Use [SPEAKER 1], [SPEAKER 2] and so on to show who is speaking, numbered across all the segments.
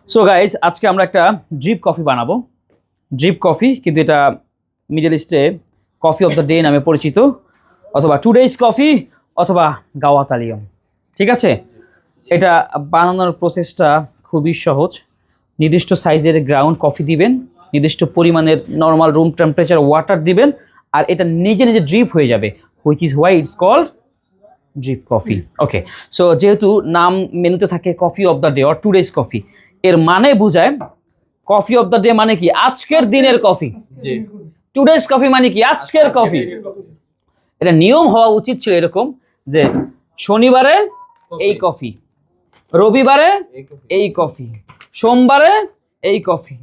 [SPEAKER 1] So guys, আজকে আমরা একটা ড্রিপ কফি বানাবো। ড্রিপ কফি, কিন্তু এটা মিডল ইস্টে কফি অফ দ্য ডে নামে পরিচিত, অথবা টুডেইস কফি, অথবা গাওয়াতালিয়ম। ঠিক আছে, এটা বানানোর প্রসেসটা খুবই সহজ। নির্দিষ্ট সাইজের গ্রাউন্ড কফি দিবেন, নির্দিষ্ট পরিমাণের নর্মাল রুম টেম্পারেচার ওয়াটার দিবেন, আর এটা নিজে নিজে ড্রিপ হয়ে যাবে, which is why it's called drip coffee. Okay, so যেহেতু নাম মেনুতে থাকে coffee of the day or today's coffee, এর মানে বোঝায় কফি অফ দ্য ডে মানে কি আজকের দিনের কফি, টুডেইস কফি মানে কি আজকের কফি। এটা নিয়ম হওয়া উচিত ছিল এরকম যে শনিবারে এই কফি, রবিবারে এই কফি, সোমবারে এই কফি,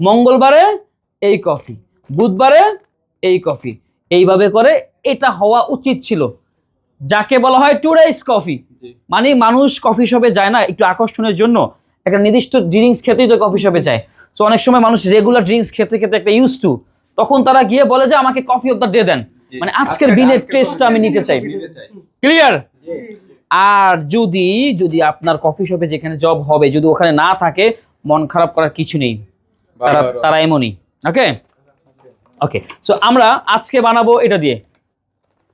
[SPEAKER 1] মঙ্গলবারে এই কফি, বুধবারে এই কফি, এইভাবে করে এটা হওয়া উচিত ছিল, যাকে বলা হয় টুডেইস কফি। মানে মানুষ কফি শপে যায় না একটু আকর্ষণের জন্য, একটা নির্দিষ্ট ড্রিঙ্কস খেতেই তো কফি শপে যায়। তো অনেক সময় মানুষ রেগুলার ড্রিঙ্কস খেতে খেতে একটা ইউজ টু, তখন তারা গিয়ে বলে যে আমাকে কফি অফ দ্য ডে দেন, মানে আজকের দিনের টেস্টটা আমি নিতে চাই। ক্লিয়ার? আর যদি যদি আপনার কফি শপে যেখানে জব হবে যদি ওখানে না থাকে, মন খারাপ করার কিছু নেই, তারা এমনই। ওকে ওকে, সো আমরা আজকে বানাবো এটা দিয়ে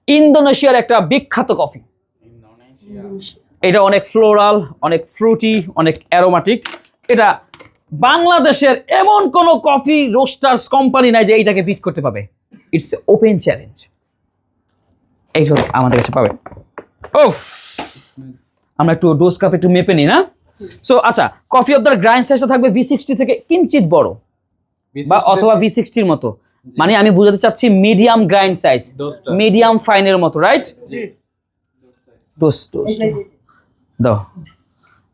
[SPEAKER 1] ইন্দোনেশিয়ার একটা বিখ্যাত কফি। এটা অনেক ফ্লোরাল, অনেক ফ্রুটি, অনেক অ্যারোমাটিক। এটা বাংলাদেশের এমন কোনো কফি রোস্টার্স কোম্পানি নাই যে এইটাকে বিট করতে পাবে। ইটস ওপেন চ্যালেঞ্জ, এইটা আমাদের কাছে পাবে। ও, আমরা একটু ডোজ কাপ একটু মেপে নিই না। সো আচ্ছা, কফি অফ দ্য গ্রাইন্ড সাইজটা থাকবে V60 থেকে কিঞ্চিত বড়, বা অথবা V60-র মতো। মানে আমি বুঝাতে চাচ্ছি মিডিয়াম গ্রাইন্ড সাইজ, মিডিয়াম ফাইনের মতো, রাইট? ডোজ ডোজ দাও,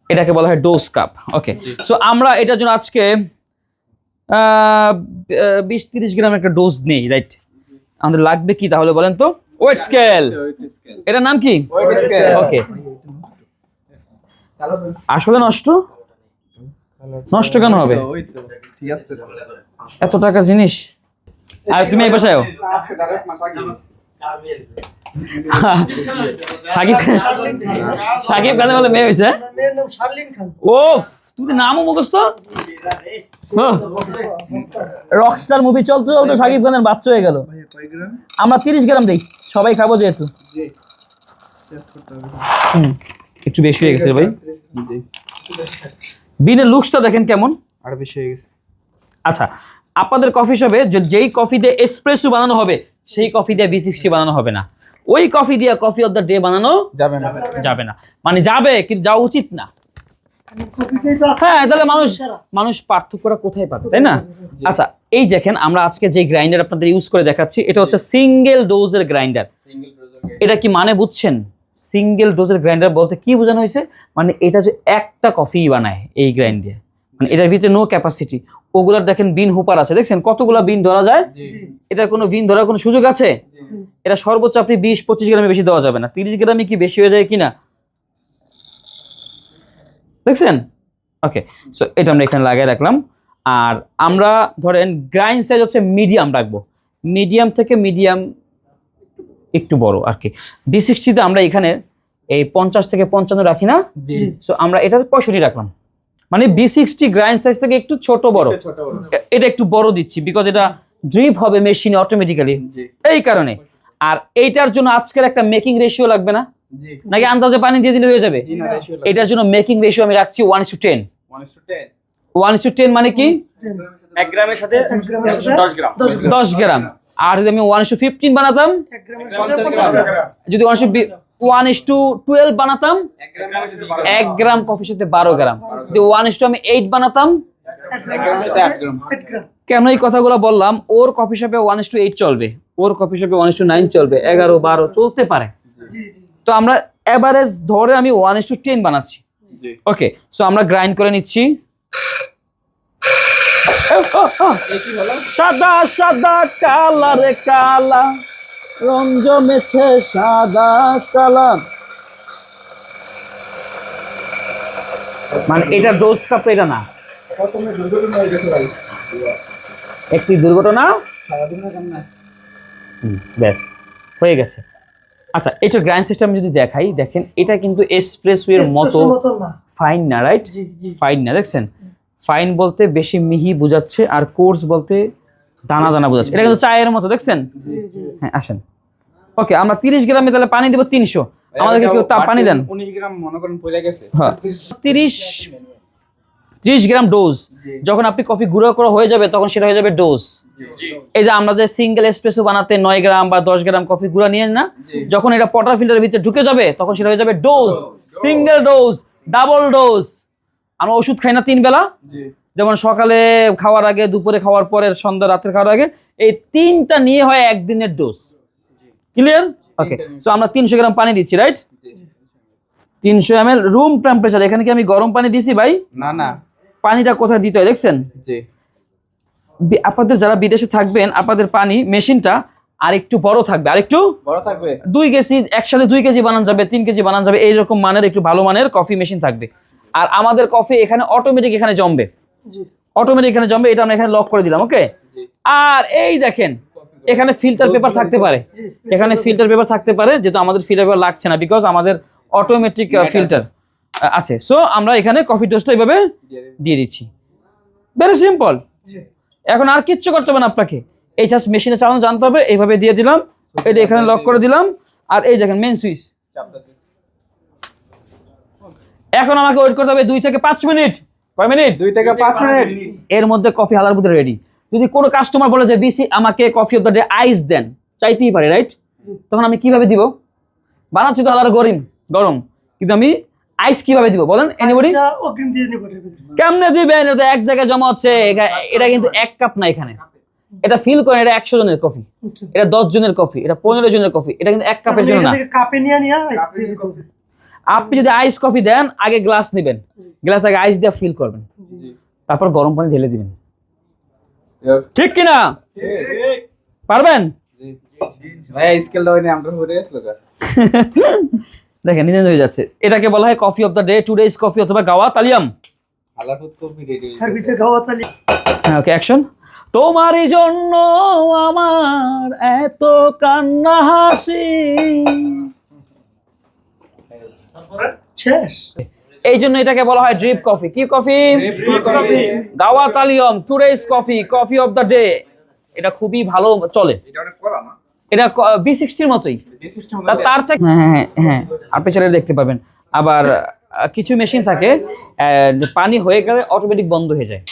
[SPEAKER 1] এটাকে বলা হয় ডোজ কাপ। ওকে, সো আমরা এটার জন্য আজকে 20-30 গ্রাম একটা ডোজ নেই, রাইট? আমাদের লাগবে কি তাহলে বলেন তো? Weight scale. এটার নাম কি? ওকে, আসলে নষ্ট নষ্ট কেন হবে? এত টাকার জিনিস। আর তুমি এই বাসায় সাকিব খানের বলে মেয়ে হয়েছে। ও, তুমি নামও মুখস্থ। রকস্টার মুভি চলতে চলতে সাকিব খানের বাচ্চা হয়ে গেল। আমরা 30 গ্রাম দিই, সবাই খাবো যেহেতু। একটু বেশি হয়ে গেছে ভাই। বিনের লুকসটা দেখেন কেমন,
[SPEAKER 2] আর বেশি হয়ে গেছে।
[SPEAKER 1] আচ্ছা, আপনাদের কফি শপে যেই কফি দিয়ে এসপ্রেসো বানানো হবে সেই কফি দিয়ে V60 বানানো হবে না। ওই কফি দিয়ে কফি অফ দ্য ডে বানানো যাবে না, যাবে না। মানে যাবে কিন্তু যাওয়া উচিত না। হ্যাঁ, তাহলে মানুষ পার্থক্যটা কোথায় পাবে, তাই না? আচ্ছা, এই দেখেন আমরা আজকে যে গ্রাইন্ডার আপনাদের ইউজ করে দেখাচ্ছি, এটা হচ্ছে সিঙ্গেল ডোজের গ্রাইন্ডার। এটা কি মানে বুঝছেন? সিঙ্গেল ডোজের গ্রাইন্ডার বলতে কি বোঝানো হয়েছে? মানে এটা যে একটা কফি বানায় এই গ্রাইন্ডার, মানে এটার ভিতরে নো ক্যাপাসিটি। ওগুলার দেখেন বিন হুপার আছে, দেখছেন কতগুলা বিন ধরা যায়? এটার কোনো বিন ধরার কোনো সুযোগ আছে? এটা সর্বোচ্চ আপনি 20-25 গ্রামে বেশি দেওয়া যাবে না। 30 গ্রামে কি বেশি হয়ে যায় কিনা দেখছেন? ওকে, সো এটা আমরা এখানে লাগিয়ে রাখলাম। আর আমরা ধরেন গ্রাইন্ড সাইজ হচ্ছে মিডিয়াম রাখবো, মিডিয়াম থেকে মিডিয়াম একটু বড় আর কি। V60-তে আমরা এখানে এই 50 থেকে 55 রাখি না, সো আমরা এটা 65 রাখলাম। মানে V60 গ্রাইন্ড সাইজ থেকে একটু ছোট বড়, এটা একটু বড় দিচ্ছি বিকজ এটা ড্রিপ হবে মেশিনে অটোমেটিক্যালি, এই কারণে। আর এইটার জন্য আজকের একটা মেকিং রেশিও লাগবে না, নাকি আন্দাজে পানি দিয়ে দিলে হয়ে যাবে? এটার জন্য মেকিং রেশিও আমি রাখছি 1:10। 1:10 মানে কি 1 গ্রামের সাথে 10 গ্রাম। আর যদি আমি 1:15 বানাতাম, যদি 1:12 বানাতাম, 1 গ্রাম কফির সাথে 12 গ্রাম। যদি 1:8 বানাতাম, কেন এই কথাগুলো বললাম? ওর কফি শপে 1:8 চলবে, ওর কফি শপে 1:9 চলবে, 11-12 চলতে পারে। তো আমরা এভারেজ ধরে আমি 1:10 বানাচ্ছি। ওকে, সো আমরা গ্রাইন্ড করে নিচ্ছি। সাদা সাদা কালা রে কালা, রং জমেছে সাদা কালা। মানে এটা ডোজ কাপ, এটা না, একটি দুর্ঘটনা ব্যাস হয়ে গেছে। আচ্ছা, এটা গ্রাইন্ড সিস্টেম যদি দেখাই, দেখেন এটা কিন্তু এসপ্রেসো এর মতো ফাইন না, রাইট? ফাইন না, দেখছেন ফাইন বলতে বেশি মিহি বোঝাচ্ছে, আর কোর্স বলতে দানা দানা বোঝাচ্ছে। এটা কিন্তু চায়ের মতো, দেখছেন? হ্যাঁ, আসেন। ওকে, আমরা 30 গ্রামে তাহলে পানি দিব 300। আমাদেরকে কেউ পানি দেন।
[SPEAKER 2] 19 গ্রাম মনে করেন পড়ে গেছে।
[SPEAKER 1] হ্যাঁ, 30 গ্রাম ডোজ। যখন আপনি কফি গুঁড়ো করা হয়ে যাবে তখন সেটা হয়ে যাবে ডোজ। এই যে আমরা যে সিঙ্গেল এসপ্রেসো বানাতে 9 গ্রাম বা 10 গ্রাম কফি গুঁড়া নিয়ে না, যখন এটা পটার ফিল্টারের ভিতরে ঢুকে যাবে তখন সেটা হয়ে যাবে dose. Single dose, double dose. আমরা ওষুধ খাই না 3 বেলা, যেমন সকালে খাওয়ার আগে, দুপুরে খাওয়ার পরে, সন্ধ্যা, রাতের খাওয়ার আগে, এই 3টা নিয়ে হয় একদিনের ডোজ। ক্লিয়ার? ওকে, সো আমরা 300 গ্রাম পানি দিচ্ছি, রাইট? 300 ml room temperature. এখানে কি আমি গরম পানি দিছি ভাই?
[SPEAKER 2] না না,
[SPEAKER 1] পানিটা কোথায় দিতে হয় দেখছেন?
[SPEAKER 2] জি।
[SPEAKER 1] আপনাদের যারা বিদেশে থাকবেন, আপনাদের পানি মেশিনটা আরেকটু বড় থাকবে, আরেকটু
[SPEAKER 2] বড় থাকবে।
[SPEAKER 1] 2 কেজি, একসাথে 2 কেজি বানানো যাবে, 3 কেজি বানানো যাবে, এইরকম মানের একটু ভালো মানের কফি মেশিন থাকবে। আর আমাদের কফি এখানে অটোমেটিক এখানে জমবে, অটোমেটিক এখানে জমবে। এটা আমরা এখানে লক করে দিলাম, ওকে? আর এই দেখেন, এখানে ফিল্টার পেপার থাকতে পারে, এখানে ফিল্টার পেপার থাকতে পারে, যেহেতু আমাদের ফিল্টার পেপার লাগছে না, বিকজ আমাদের অটোমেটিক ফিল্টার আছে। সো আমরা এখানে কফি টোস্টটা এইভাবে দিয়ে দিচ্ছি। Very simple. এখন আর কিচ্ছু করতে হবে না আপনাকে, এই জাস্ট মেশিনে চালানো জানতে হবে। এইভাবে দিয়ে দিলাম, এটা এখানে লক করে দিলাম, আর এই দেখেন মেন সুইচ। এখন আমাকে ওয়েট করতে হবে 2 থেকে 5 মিনিট। কয় মিনিট?
[SPEAKER 2] 2 থেকে 5 মিনিট।
[SPEAKER 1] এর মধ্যে কফি হালার মধ্যে রেডি। যদি কোনো কাস্টমার বলে যে বিসি আমাকে কফি অফ দ্য ডে আইস দেন, চাইতেই পারে, রাইট? তখন আমি কিভাবে দিব? বানাচ্ছি তো হালার গরম, কিন্তু আমি আইস কিভাবে দিব বলেন? এনিবডি? কেমনে দিবেন? এটা এক জায়গায় জমা হচ্ছে। এটা কিন্তু 1 কাপ না, এখানে এটা ফিল করেন, এটা 100 জনের কফি, এটা 10 জনের কফি, এটা 15 জনের কফি, এটা কিন্তু 1 কাপের জন্য না। আপনি যদি আইস কফি দেন, আগে গ্লাস নেবেন, গ্লাস আগে আইস দিয়ে ফিল করবেন, তারপর গরম পানি ঢেলে দিবেন। ঠিক কিনা? পারবেন?
[SPEAKER 2] ভাই স্কেল দাও নি, আমরা হয়ে গেছিল গা।
[SPEAKER 1] দেখেন নিজে হয়ে যাচ্ছে। এটাকে বলা হয় coffee of the day, today's coffee অথবা গাওয়া তালিয়াম।
[SPEAKER 2] হালাফুত কফি রেডি হয়ে
[SPEAKER 3] তার ভিতরে গাওয়া তালি।
[SPEAKER 1] হ্যাঁ, ওকে, অ্যাকশন। তোমারই জন্য আমার এত কান্না হাসি।
[SPEAKER 3] শেষ।
[SPEAKER 1] এই জন্য এটাকে বলা হয় ড্রিপ কফি। কি কফি? গাওয়া তালিয়াম, today's coffee, coffee of the day. এটা খুবই ভালো চলে।
[SPEAKER 2] এটা অনেক কড়া না?
[SPEAKER 1] এটা B60 মতোই।
[SPEAKER 2] সিস্টেম
[SPEAKER 1] তার থেকে হ্যাঁ, আপনি চাইলে দেখতে পাবেন। আবার কিছু মেশিন থাকে পানি হয়ে গেলে অটোমেটিক বন্ধ হয়ে যায়।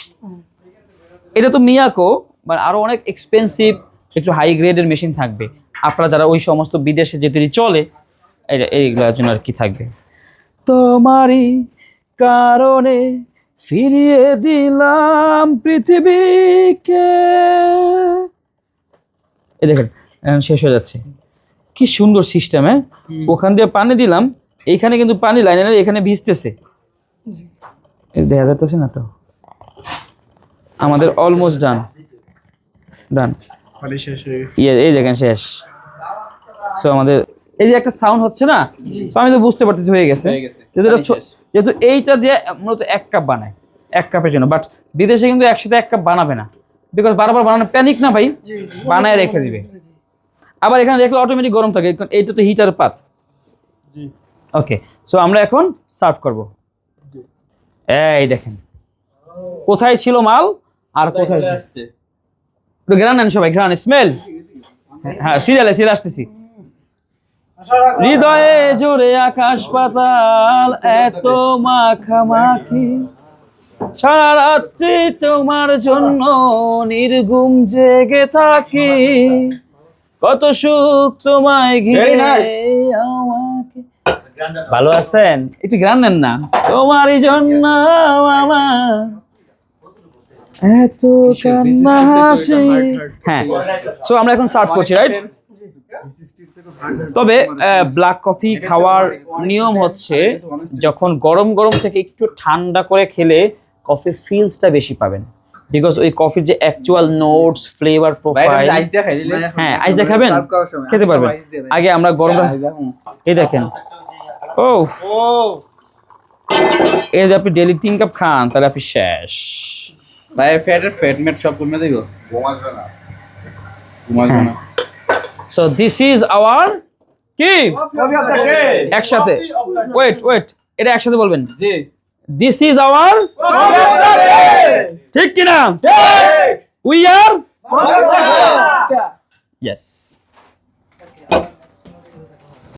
[SPEAKER 1] এটা তো মিয়াকো, মানে আরো অনেক এক্সপেন্সিভ, একটু হাই গ্রেডের মেশিন থাকবে। আপনারা যারা ওই সমস্ত বিদেশে যেতে চলে, এইগুলোর জন্য আর কি থাকবে। তোমারই কারণে ফিরিয়ে দিলাম পৃথিবীকে। এই দেখেন শেষ হয়ে যাচ্ছে। কি সুন্দর সিস্টেম। হ্যাঁ, ওখান দিয়ে পানি দিলাম, এইখানে কিন্তু পানি লাইনের এখানে ভিজতেছে, দেখা যাচ্ছে না তো। আমাদের অলমোস্ট ডান। এই দেখেন শেষ। সো আমাদের এই যে একটা সাউন্ড হচ্ছে না, তো আমি তো বুঝতে পারতেছি হয়ে গেছে। যেহেতু এইটা দিয়ে মূলত 1 কাপ বানায়, 1 কাপের জন্য। বাট বিদেশে কিন্তু একসাথে 1 কাপ বানাবে না, বিকজ বারবার বানানো প্যানিক না ভাই, বানায় রেখে দিবে। আবার এখানে দেখলে অটোমেটিক গরম থাকে, এইটা তো হিটার পাত। ওকে, সো আমরা এখন সার্ভ করব। এই দেখেন কোথায় ছিল মাল আর কোথায়
[SPEAKER 2] আসছে।
[SPEAKER 1] একটু গ্রান নেন সবাই, গ্রান স্মেল। হ্যাঁ, সিরিয়ালে আসতেছি। হৃদয়ে জোরে আকাশ পাতাল এত মাখামাখি, সারা রাত্রি তোমার জন্য নির্ঘুম জেগে থাকি, কত সুখ তোমায় ঘিরে আমাকে। ভালো আছেন? একটু গান নেন না। তোমারই জন্য আমার এত কান্না হাসি। হ্যাঁ, সো আমরা এখন সার্ভ করছি, রাইট? তবে ব্ল্যাক কফি খাওয়ার নিয়ম হচ্ছে, যখন গরম থেকে একটু ঠান্ডা করে খেলে কফির ফিলসটা বেশি পাবেন, বিকজ ওই কফির যে অ্যাকচুয়াল নোটস, ফ্লেভার প্রোফাইল। হ্যাঁ, আইস দেখাবেন, খেতে পারবেন। আগে আমরা গরম, এই দেখেন। ও এই যে আপনি ডেইলি 3 কাপ খান, তাহলে আপনি শেষ
[SPEAKER 2] ভাই। ফ্যাট মেট সব কমে দেব, ঘুমাবে না।
[SPEAKER 1] সো দিস ইজ আওয়ার কি
[SPEAKER 2] কফি অফ দ্য ডে।
[SPEAKER 1] একসাথে ওয়েট এটা একসাথে বলবেন।
[SPEAKER 2] জি,
[SPEAKER 1] this is our
[SPEAKER 2] coffee of the day.
[SPEAKER 1] ঠিক কিনা? We are yes